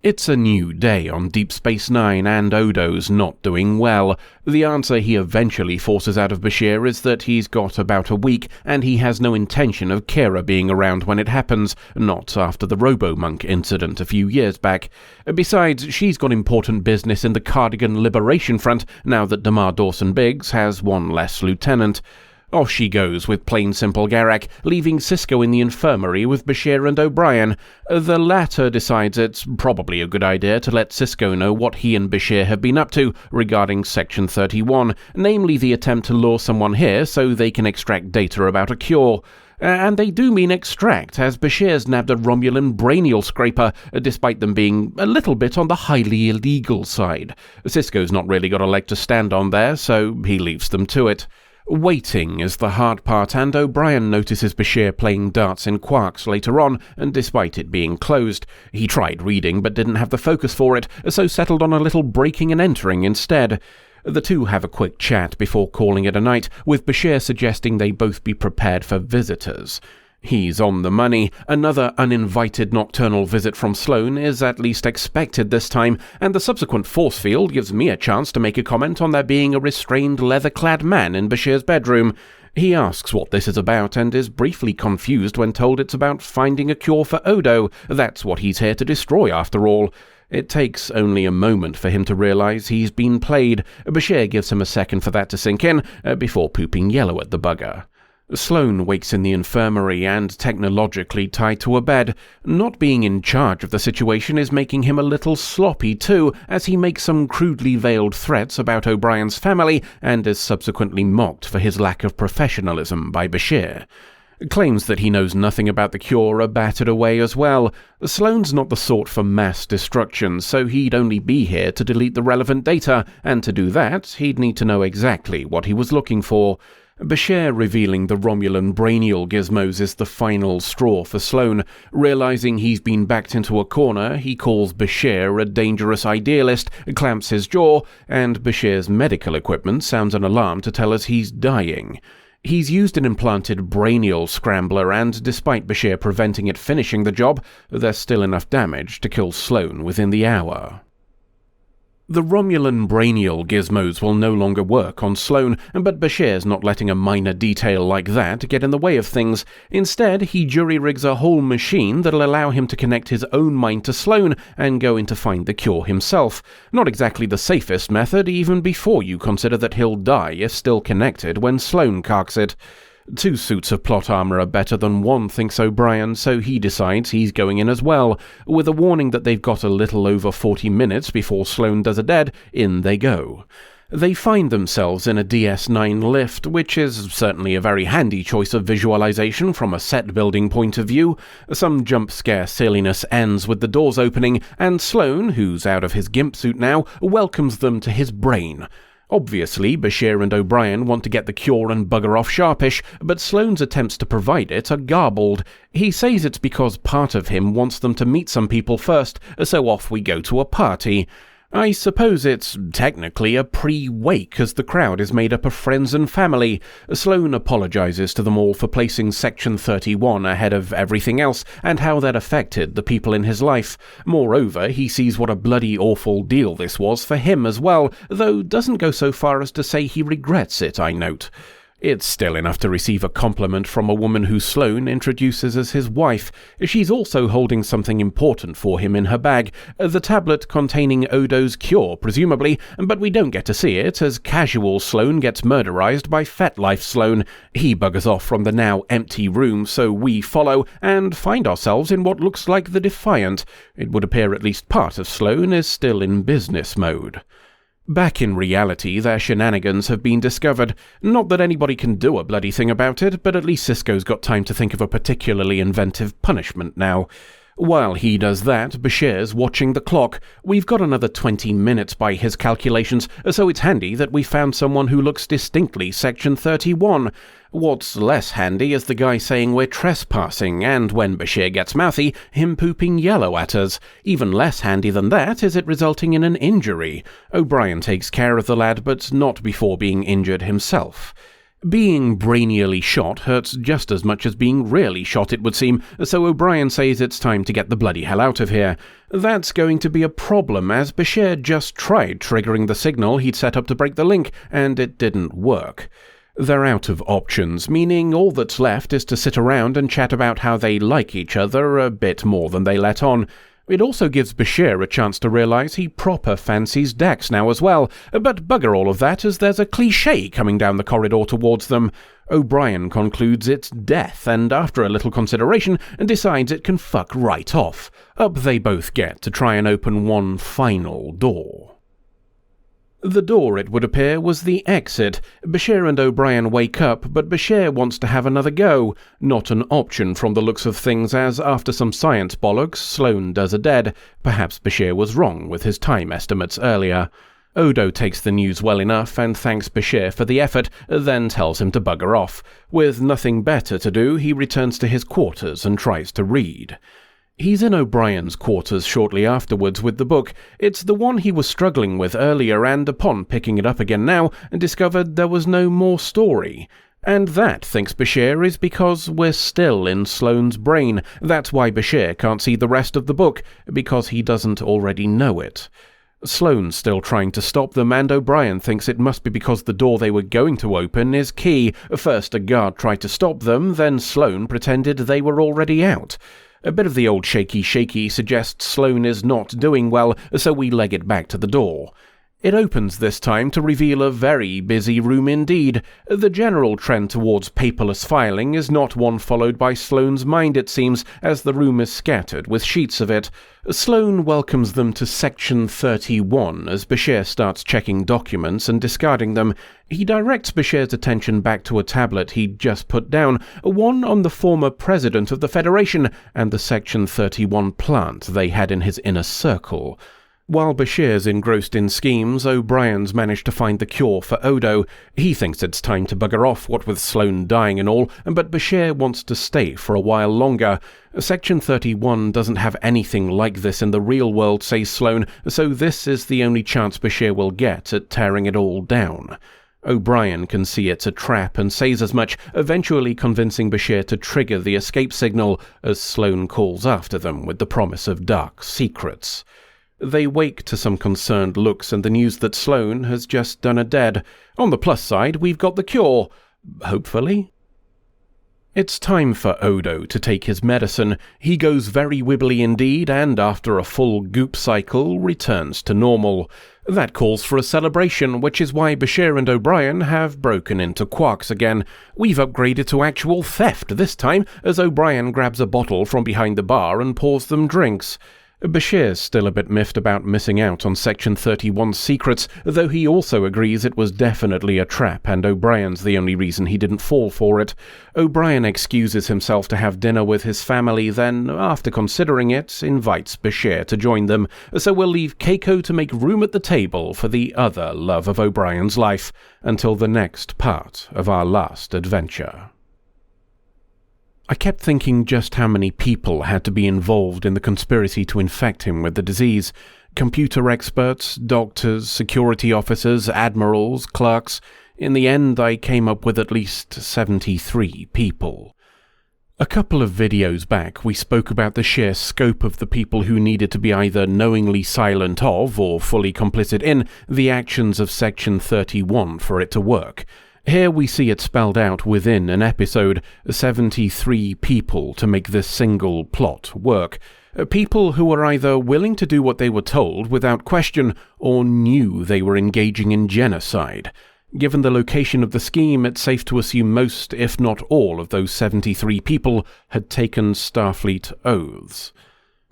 It's a new day on Deep Space Nine, and Odo's not doing well. The answer he eventually forces out of Bashir is that he's got about a week, and he has no intention of Kira being around when it happens, not after the Robo-Monk incident a few years back. Besides, she's got important business in the Cardigan Liberation Front now that Damar Dawson-Biggs has one less lieutenant. Off she goes with plain simple Garak, leaving Sisko in the infirmary with Bashir and O'Brien. The latter decides it's probably a good idea to let Sisko know what he and Bashir have been up to regarding Section 31, namely the attempt to lure someone here so they can extract data about a cure. And they do mean extract, as Bashir's nabbed a Romulan brainial scraper, despite them being a little bit on the highly illegal side. Sisko's not really got a leg to stand on there, so he leaves them to it. Waiting is the hard part, and O'Brien notices Bashir playing darts in Quarks later on, and despite it being closed. He tried reading but didn't have the focus for it, so settled on a little breaking and entering instead. The two have a quick chat before calling it a night, with Bashir suggesting they both be prepared for visitors. He's on the money. Another uninvited nocturnal visit from Sloan is at least expected this time, and the subsequent force field gives me a chance to make a comment on there being a restrained leather-clad man in Bashir's bedroom. He asks what this is about and is briefly confused when told it's about finding a cure for Odo. That's what he's here to destroy, after all. It takes only a moment for him to realize he's been played. Bashir gives him a second for that to sink in, before pooping yellow at the bugger. Sloan wakes in the infirmary and technologically tied to a bed. Not being in charge of the situation is making him a little sloppy too, as he makes some crudely veiled threats about O'Brien's family and is subsequently mocked for his lack of professionalism by Bashir. Claims that he knows nothing about the cure are battered away as well. Sloan's not the sort for mass destruction, so he'd only be here to delete the relevant data, and to do that, he'd need to know exactly what he was looking for. Bashir revealing the Romulan brainial gizmos is the final straw for Sloan. Realizing he's been backed into a corner, he calls Bashir a dangerous idealist, clamps his jaw, and Bashir's medical equipment sounds an alarm to tell us he's dying. He's used an implanted brainial scrambler, and despite Bashir preventing it finishing the job, there's still enough damage to kill Sloan within the hour. The Romulan brainial gizmos will no longer work on Sloan, but Bashir's not letting a minor detail like that get in the way of things. Instead, he jury-rigs a whole machine that'll allow him to connect his own mind to Sloan and go in to find the cure himself. Not exactly the safest method, even before you consider that he'll die if still connected when Sloan carks it. 2 suits of plot armor are better than 1, thinks O'Brien, so he decides he's going in as well. With a warning that they've got a little over 40 minutes before Sloan does a dead, in they go. They find themselves in a DS9 lift, which is certainly a very handy choice of visualization from a set-building point of view. Some jump-scare silliness ends with the doors opening, and Sloan, who's out of his gimp suit now, welcomes them to his brain. Obviously, Bashir and O'Brien want to get the cure and bugger off sharpish, but Sloan's attempts to provide it are garbled. He says it's because part of him wants them to meet some people first, so off we go to a party. I suppose it's technically a pre-wake, as the crowd is made up of friends and family. Sloan apologizes to them all for placing Section 31 ahead of everything else, and how that affected the people in his life. Moreover, he sees what a bloody awful deal this was for him as well, though doesn't go so far as to say he regrets it, I note. It's still enough to receive a compliment from a woman who Sloan introduces as his wife. She's also holding something important for him in her bag, the tablet containing Odo's cure, presumably, but we don't get to see it as casual Sloan gets murderized by FetLife Sloan. He buggers off from the now empty room, so we follow, and find ourselves in what looks like the Defiant. It would appear at least part of Sloan is still in business mode. Back in reality, their shenanigans have been discovered. Not that anybody can do a bloody thing about it, but at least Sisko's got time to think of a particularly inventive punishment now. While he does that, Bashir's watching the clock. We've got another 20 minutes by his calculations, so it's handy that we found someone who looks distinctly Section 31. What's less handy is the guy saying we're trespassing, and when Bashir gets mouthy, him pooping yellow at us. Even less handy than that is it resulting in an injury. O'Brien takes care of the lad, but not before being injured himself. Being brainially shot hurts just as much as being really shot, it would seem, so O'Brien says it's time to get the bloody hell out of here. That's going to be a problem, as Bashir just tried triggering the signal he'd set up to break the link, and it didn't work. They're out of options, meaning all that's left is to sit around and chat about how they like each other a bit more than they let on. It also gives Bashir a chance to realise he proper fancies Dax now as well, but bugger all of that as there's a cliché coming down the corridor towards them. O'Brien concludes it's death, and after a little consideration, decides it can fuck right off. Up they both get to try and open one final door. The door, it would appear, was the exit. Bashir and O'Brien wake up, but Bashir wants to have another go. Not an option from the looks of things, as after some science bollocks, Sloan does a dead. Perhaps Bashir was wrong with his time estimates earlier. Odo takes the news well enough and thanks Bashir for the effort, then tells him to bugger off. With nothing better to do, he returns to his quarters and tries to read. He's in O'Brien's quarters shortly afterwards with the book. It's the one he was struggling with earlier, and upon picking it up again now, discovered there was no more story. And that, thinks Bashir, is because we're still in Sloan's brain. That's why Bashir can't see the rest of the book, because he doesn't already know it. Sloan's still trying to stop them, and O'Brien thinks it must be because the door they were going to open is key. First a guard tried to stop them, then Sloan pretended they were already out. A bit of the old shaky suggests Sloan is not doing well, so we leg it back to the door. It opens this time to reveal a very busy room indeed. The general trend towards paperless filing is not one followed by Sloan's mind, it seems, as the room is scattered with sheets of it. Sloan welcomes them to Section 31 as Bashir starts checking documents and discarding them. He directs Bashir's attention back to a tablet he'd just put down, one on the former president of the Federation and the Section 31 plant they had in his inner circle. While Bashir's engrossed in schemes, O'Brien's managed to find the cure for Odo. He thinks it's time to bugger off, what with Sloan dying and all, but Bashir wants to stay for a while longer. Section 31 doesn't have anything like this in the real world, says Sloan, so this is the only chance Bashir will get at tearing it all down. O'Brien can see it's a trap and says as much, eventually convincing Bashir to trigger the escape signal as Sloan calls after them with the promise of dark secrets. They wake to some concerned looks and the news that Sloan has just done a dead. On the plus side, we've got the cure. Hopefully. It's time for Odo to take his medicine. He goes very wibbly indeed, and after a full goop cycle, returns to normal. That calls for a celebration, which is why Bashir and O'Brien have broken into quarks again. We've upgraded to actual theft this time, as O'Brien grabs a bottle from behind the bar and pours them drinks. Bashir's still a bit miffed about missing out on Section 31's secrets, though he also agrees it was definitely a trap and O'Brien's the only reason he didn't fall for it. O'Brien excuses himself to have dinner with his family, then, after considering it, invites Bashir to join them, so we'll leave Keiko to make room at the table for the other love of O'Brien's life, until the next part of our last adventure. I kept thinking just how many people had to be involved in the conspiracy to infect him with the disease. Computer experts, doctors, security officers, admirals, clerks. In the end, I came up with at least 73 people. A couple of videos back, we spoke about the sheer scope of the people who needed to be either knowingly silent of or fully complicit in the actions of Section 31 for it to work. Here we see it spelled out within an episode, 73 people to make this single plot work. People who were either willing to do what they were told without question, or knew they were engaging in genocide. Given the location of the scheme, it's safe to assume most, if not all, of those 73 people had taken Starfleet oaths.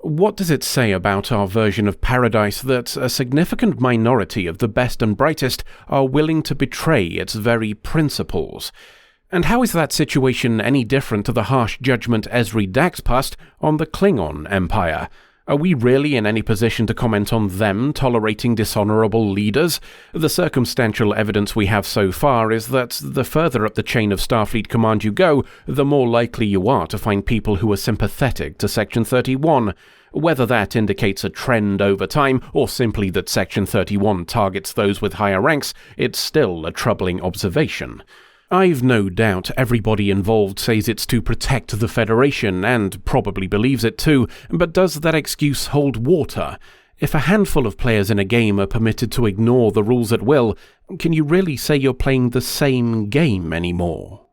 What does it say about our version of paradise that a significant minority of the best and brightest are willing to betray its very principles? And how is that situation any different to the harsh judgment Ezri Dax passed on the Klingon Empire? Are we really in any position to comment on them tolerating dishonorable leaders? The circumstantial evidence we have so far is that the further up the chain of Starfleet command you go, the more likely you are to find people who are sympathetic to Section 31. Whether that indicates a trend over time, or simply that Section 31 targets those with higher ranks, it's still a troubling observation. I've no doubt everybody involved says it's to protect the Federation, and probably believes it too, but does that excuse hold water? If a handful of players in a game are permitted to ignore the rules at will, can you really say you're playing the same game anymore?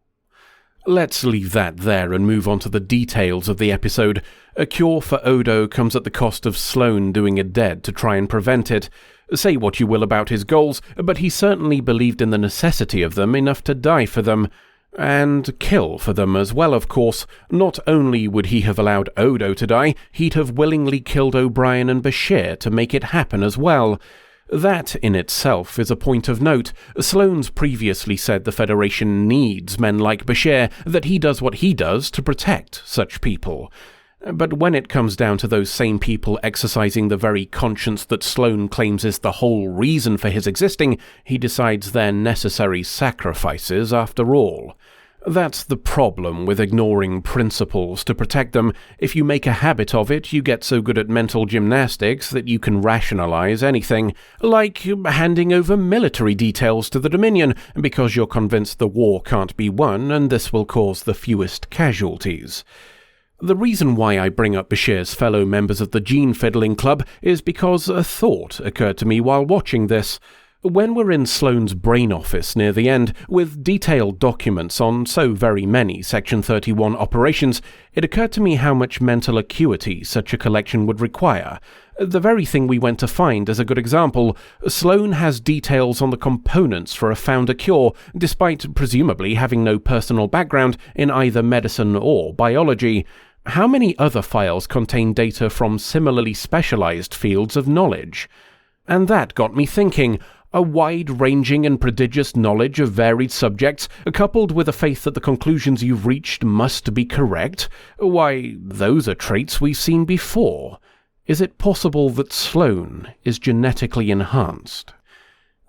Let's leave that there and move on to the details of the episode. A cure for Odo comes at the cost of Sloan doing a deed to try and prevent it. Say what you will about his goals, but he certainly believed in the necessity of them enough to die for them. And kill for them as well, of course. Not only would he have allowed Odo to die, he'd have willingly killed O'Brien and Bashir to make it happen as well. That, in itself, is a point of note. Sloan's previously said the Federation needs men like Bashir, that he does what he does to protect such people. But when it comes down to those same people exercising the very conscience that Sloan claims is the whole reason for his existing, he decides they're necessary sacrifices after all. That's the problem with ignoring principles to protect them. If you make a habit of it, you get so good at mental gymnastics that you can rationalize anything, like handing over military details to the Dominion because you're convinced the war can't be won and this will cause the fewest casualties. The reason why I bring up Bashir's fellow members of the Gene Fiddling Club is because a thought occurred to me while watching this. When we're in Sloan's brain office near the end, with detailed documents on so very many Section 31 operations, it occurred to me how much mental acuity such a collection would require. The very thing we went to find as a good example, Sloan has details on the components for a founder cure, despite presumably having no personal background in either medicine or biology. How many other files contain data from similarly specialized fields of knowledge? And that got me thinking. A wide-ranging and prodigious knowledge of varied subjects, coupled with a faith that the conclusions you've reached must be correct? Why, those are traits we've seen before. Is it possible that Sloan is genetically enhanced?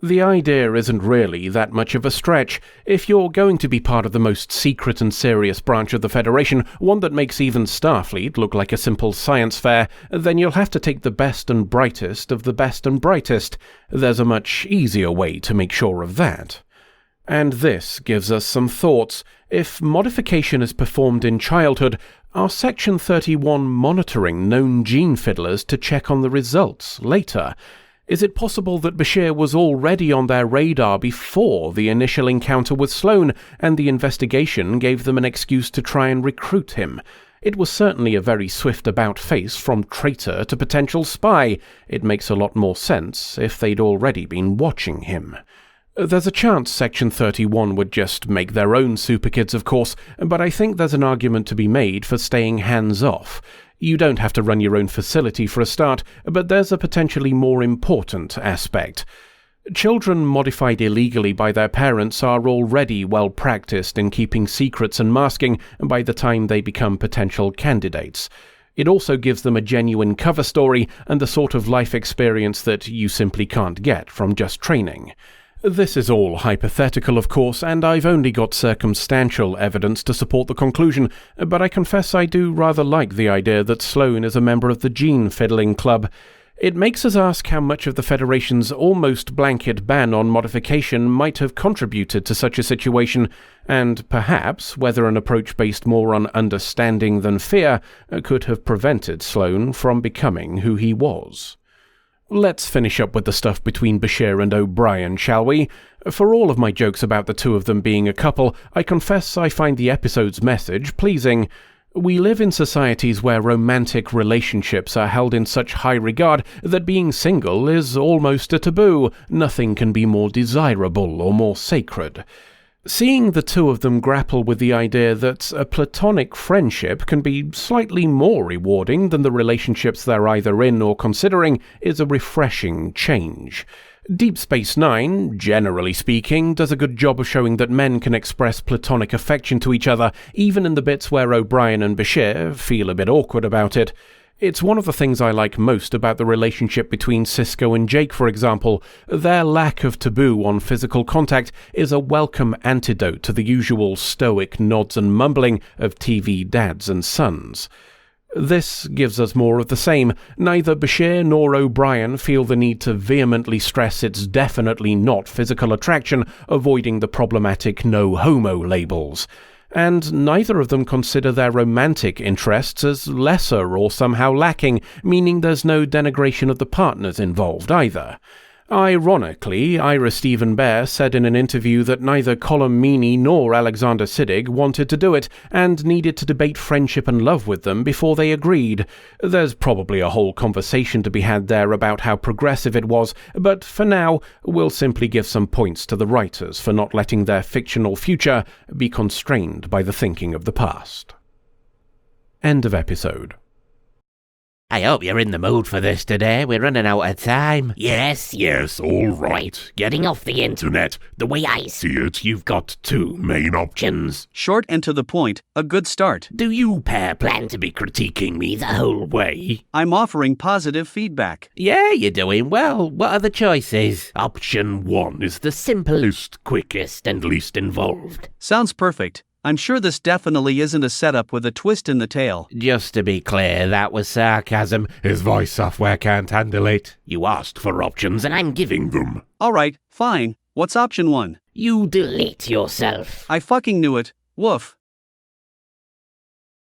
The idea isn't really that much of a stretch. If you're going to be part of the most secret and serious branch of the Federation, one that makes even Starfleet look like a simple science fair, then you'll have to take the best and brightest of the best and brightest. There's a much easier way to make sure of that. And this gives us some thoughts. If modification is performed in childhood, are Section 31 monitoring known gene fiddlers to check on the results later? Is it possible that Bashir was already on their radar before the initial encounter with Sloan, and the investigation gave them an excuse to try and recruit him? It was certainly a very swift about-face from traitor to potential spy. It makes a lot more sense if they'd already been watching him. There's a chance Section 31 would just make their own superkids, of course, but I think there's an argument to be made for staying hands-off. You don't have to run your own facility for a start, but there's a potentially more important aspect. Children modified illegally by their parents are already well practiced in keeping secrets and masking by the time they become potential candidates. It also gives them a genuine cover story and the sort of life experience that you simply can't get from just training. This is all hypothetical, of course, and I've only got circumstantial evidence to support the conclusion, but I confess I do rather like the idea that Sloan is a member of the Gene Fiddling Club. It makes us ask how much of the Federation's almost blanket ban on modification might have contributed to such a situation, and perhaps whether an approach based more on understanding than fear could have prevented Sloan from becoming who he was. Let's finish up with the stuff between Bashir and O'Brien, shall we? For all of my jokes about the two of them being a couple, I confess I find the episode's message pleasing. We live in societies where romantic relationships are held in such high regard that being single is almost a taboo. Nothing can be more desirable or more sacred. Seeing the two of them grapple with the idea that a platonic friendship can be slightly more rewarding than the relationships they're either in or considering is a refreshing change. Deep Space Nine, generally speaking, does a good job of showing that men can express platonic affection to each other, even in the bits where O'Brien and Bashir feel a bit awkward about it. It's one of the things I like most about the relationship between Sisko and Jake, for example. Their lack of taboo on physical contact is a welcome antidote to the usual stoic nods and mumbling of TV dads and sons. This gives us more of the same. Neither Bashir nor O'Brien feel the need to vehemently stress it's definitely not physical attraction, avoiding the problematic no homo labels. And neither of them consider their romantic interests as lesser or somehow lacking, meaning there's no denigration of the partners involved either. Ironically, Ira Stephen Bear said in an interview that neither Colm Meaney nor Alexander Siddig wanted to do it and needed to debate friendship and love with them before they agreed. There's probably a whole conversation to be had there about how progressive it was, but for now, we'll simply give some points to the writers for not letting their fictional future be constrained by the thinking of the past. End of episode. I hope you're in the mood for this today. We're running out of time. Yes, all right. Getting off the internet. The way I see it, you've got two main options. Short and to the point, a good start. Do you pair plan to be critiquing me the whole way? I'm offering positive feedback. Yeah, you're doing well. What are the choices? Option 1 is the simplest, quickest, and least involved. Sounds perfect. I'm sure this definitely isn't a setup with a twist in the tail. Just to be clear, that was sarcasm. His voice software can't handle it. You asked for options and I'm giving them. Alright, fine. What's option 1? You delete yourself. I fucking knew it. Woof.